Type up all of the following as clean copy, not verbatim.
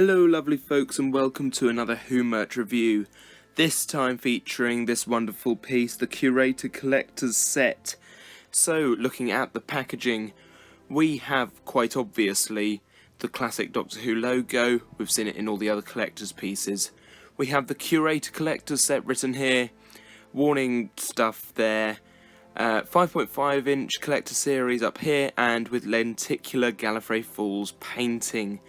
Hello lovely folks and welcome to another Who Merch review, this time featuring this wonderful piece, the Curator Collector's Set. So looking at the packaging, we have quite obviously the classic Doctor Who logo, we've seen it in all the other collector's pieces. We have the Curator Collector's Set written here, warning stuff there, 5.5 inch collector series up here, and with lenticular Gallifrey Falls painting,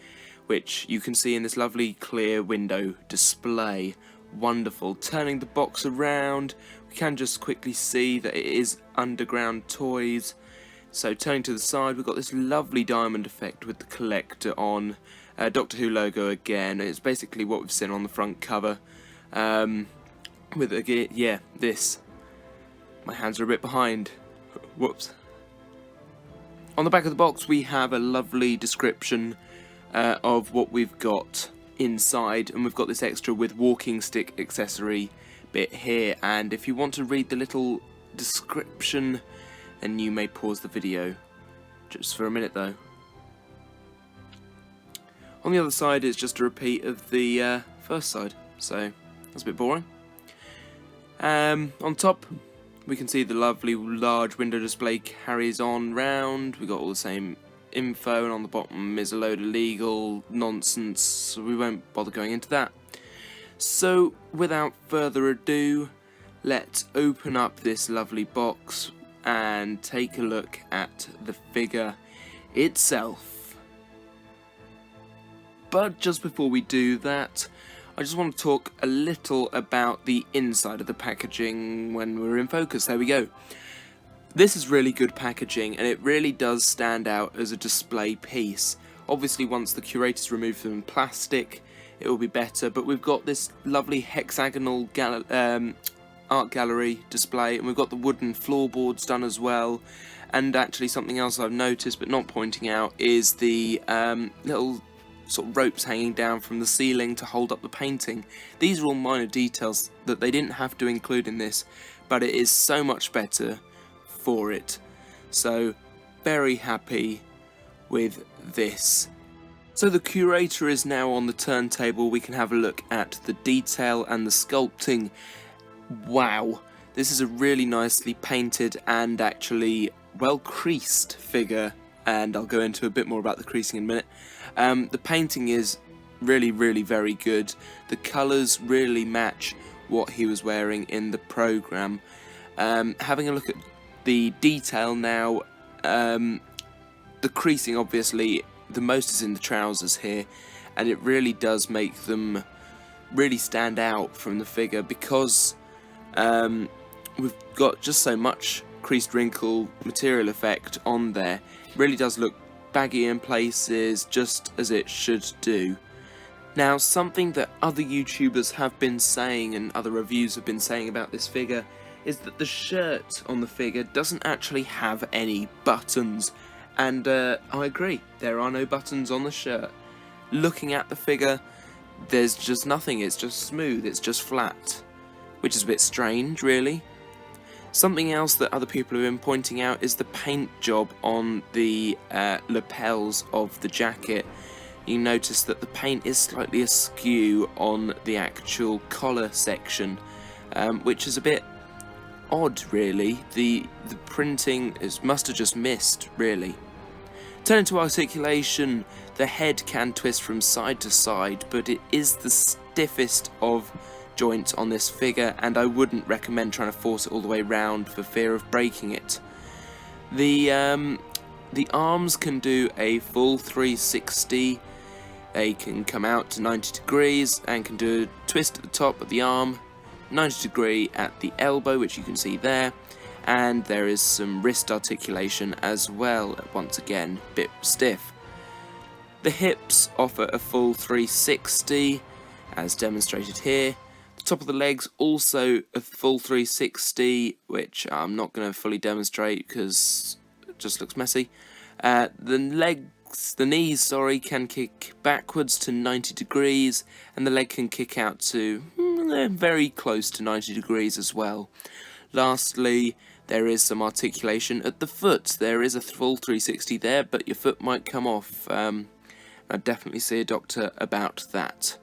which you can see in this lovely clear window display. Wonderful. Turning the box around, we can just quickly see that it is Underground Toys. So turning to the side, we've got this lovely diamond effect with the collector on. Doctor Who logo again. It's basically what we've seen on the front cover. With this. My hands are a bit behind. Whoops. On the back of the box, we have a lovely description of what we've got inside, and we've got this extra with walking stick accessory bit here, and if you want to read the little description then you may pause the video just for a minute though. On the other side is just a repeat of the first side, so that's a bit boring. On top we can see the lovely large window display carries on round. We've got all the same info, and on the bottom is a load of legal nonsense, so we won't bother going into that. So without further ado, let's open up this lovely box and take a look at the figure itself. But just before we do that, I just want to talk a little about the inside of the packaging when we're in focus. There we go. This is really good packaging, and it really does stand out as a display piece. Obviously once the Curator's removed from plastic it will be better, but we've got this lovely hexagonal art gallery display, and we've got the wooden floorboards done as well. And actually something else I've noticed but not pointing out is the little sort of ropes hanging down from the ceiling to hold up the painting. These are all minor details that they didn't have to include in this, but it is so much better for it. So very happy with this. So the Curator is now on the turntable. We can have a look at the detail and the sculpting. Wow, this is a really nicely painted and actually well creased figure, and I'll go into a bit more about the creasing in a minute. The painting is really very good. The colours really match what he was wearing in the programme. Having a look at the detail now, the creasing, obviously the most is in the trousers here, and it really does make them really stand out from the figure, because we've got just so much creased wrinkle material effect on there. It really does look baggy in places, just as it should do. Now, something that other YouTubers have been saying and other reviews have been saying about this figure is that the shirt on the figure doesn't actually have any buttons, and I agree, there are no buttons on the shirt. Looking at the figure, there's just nothing, it's just smooth, it's just flat, which is a bit strange really. Something else that other people have been pointing out is the paint job on the lapels of the jacket. You notice that the paint is slightly askew on the actual collar section, which is a bit odd really. The printing must have just missed really. Turning to articulation, the head can twist from side to side, but it is the stiffest of joints on this figure, and I wouldn't recommend trying to force it all the way round for fear of breaking it. The arms can do a full 360. They can come out to 90 degrees and can do a twist at the top of the arm, 90 degree at the elbow, which you can see there, and there is some wrist articulation as well, once again a bit stiff. The hips offer a full 360 as demonstrated here. The top of the legs also a full 360, which I'm not going to fully demonstrate because it just looks messy. The knees can kick backwards to 90 degrees, and the leg can kick out to very close to 90 degrees as well. Lastly, there is some articulation at the foot. There is a full 360 there, but your foot might come off. I'd definitely see a doctor about that.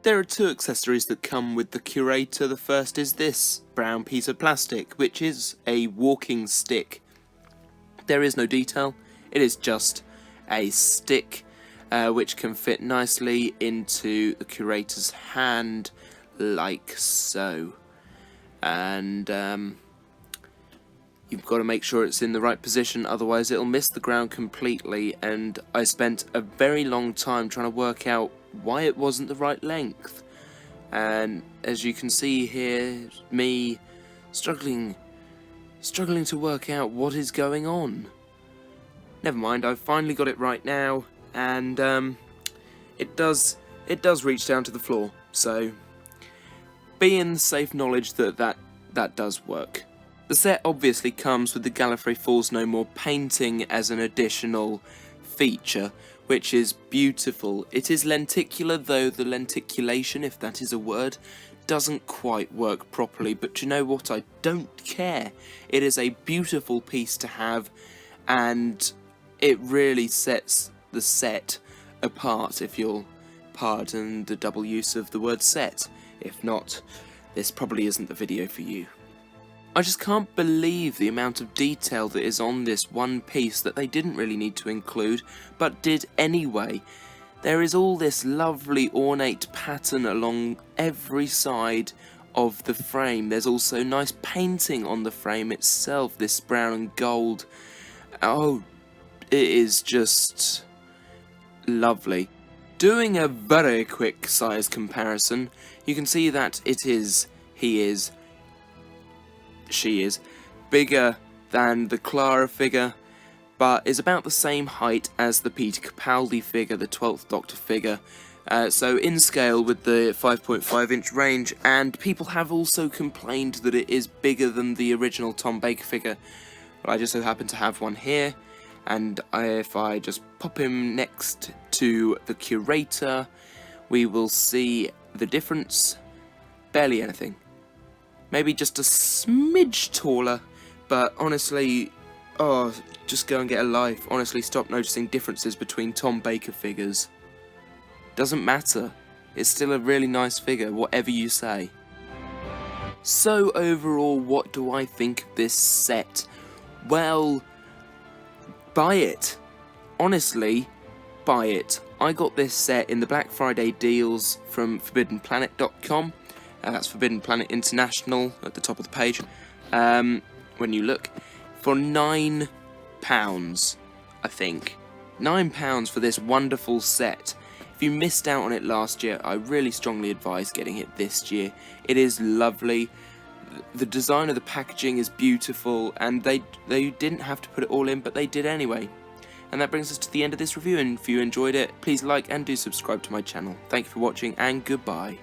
There are two accessories that come with the Curator. The first is this brown piece of plastic, which is a walking stick. There is no detail, it is just a stick which can fit nicely into the Curator's hand, like so. And you've got to make sure it's in the right position, otherwise it'll miss the ground completely, and I spent a very long time trying to work out why it wasn't the right length. And as you can see here, me struggling to work out what is going on. Never mind, I've finally got it right now, and it does reach down to the floor, so be in the safe knowledge that that does work. The set obviously comes with the Gallifrey Falls No More painting as an additional feature, which is beautiful. It is lenticular, though the lenticulation, if that is a word, doesn't quite work properly, but you know what, I don't care. It is a beautiful piece to have, and it really sets the set apart, if you'll pardon the double use of the word set. If not, this probably isn't the video for you. I just can't believe the amount of detail that is on this one piece that they didn't really need to include, but did anyway. There is all this lovely ornate pattern along every side of the frame. There's also nice painting on the frame itself, this brown and gold. Oh, it is just lovely. Doing a very quick size comparison, you can see that she is bigger than the Clara figure, but is about the same height as the Peter Capaldi figure, the 12th Doctor figure, so in scale with the 5.5 inch range, and people have also complained that it is bigger than the original Tom Baker figure. But I just so happen to have one here, and if I just pop him next to the Curator, we will see the difference. Barely anything. Maybe just a smidge taller, but honestly, oh, just go and get a life. Honestly, stop noticing differences between Tom Baker figures. Doesn't matter. It's still a really nice figure, whatever you say. So overall, what do I think of this set? Well, buy it. Honestly, buy it. I got this set in the Black Friday deals from ForbiddenPlanet.com. That's Forbidden Planet International at the top of the page. When you look, for £9, I think. £9 for this wonderful set. If you missed out on it last year, I really strongly advise getting it this year. It is lovely. The design of the packaging is beautiful, and they didn't have to put it all in, but they did anyway. And that brings us to the end of this review, and if you enjoyed it, please like and do subscribe to my channel. Thank you for watching, and goodbye.